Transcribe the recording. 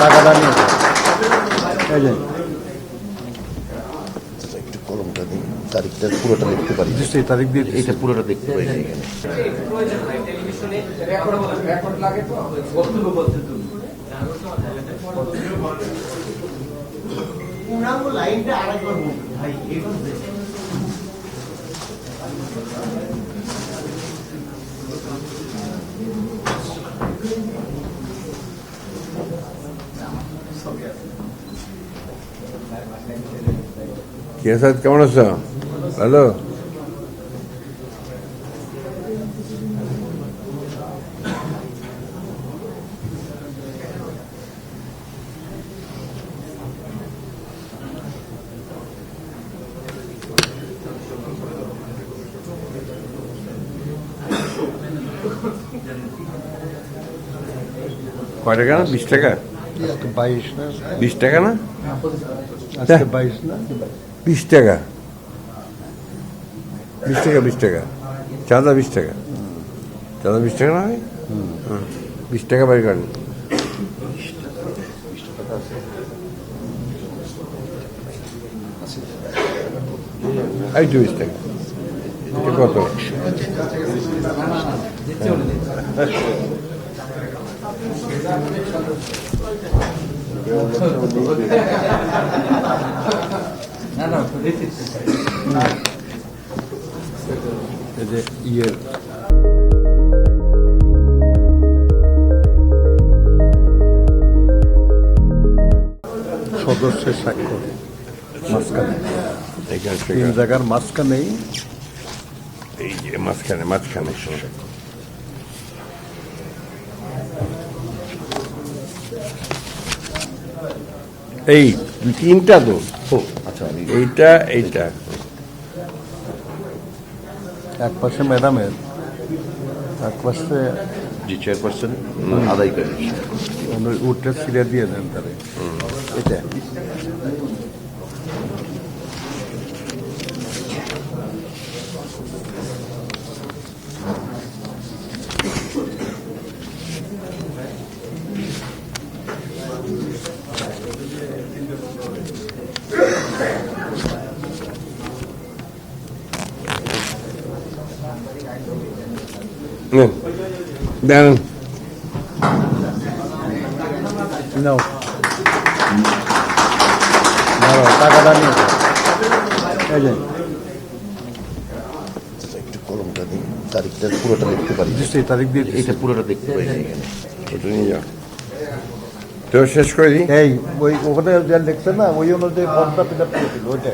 টাকাটা নিয়ে এই যে একটু কলমটা দিই, তারিখটা পুরোটা লিখতে পারি। সেই তারিখ দিয়ে এইটা পুরোটা দেখতে পারি না এখানে। লাইনটা আরেকবার ভাই কেমন আছো? হ্যালো, কয় টাকা না? 20 টাকা? 22 না 20 টাকা না? আজকে 22 না 20 টাকা, 20 টাকা, 20 টাকা চাঁদা, 20 টাকা চাঁদা, 20 টাকা না? 20 টাকা বাড়ি করেন। এই 20 টাকা, এটা কত? এই যে ইয়ে সদস্যের স্বাক্ষর মাঝখানে, তিন জায়গার মাঝখানেই এই যে মাঝখানে, মাঝখানে এই তিনটা তো। আচ্ছা, আমি এইটা, এইটা এক পাশে ম্যাডামের, এক পাশে যে চেয়ারপারসন আদায় করি। উঠে ছিঁড়ে দিয়ে দেন তারে। এটা দেন। নাও টাকাটা নিয়ে এই যে একটু কলমটা দিই, তারিখটা পুরোটা লিখতে পারি। সেই তারিখ দিয়ে এইটা পুরোটা দেখতে পারি না এখানে। ওটা নিয়ে যাও, তো শেষ করে দিই। এই ওই ওখানে যা লিখছে না ওই অনুযায়ী ফর্মটা ফিল আপ করেছিল ওইটা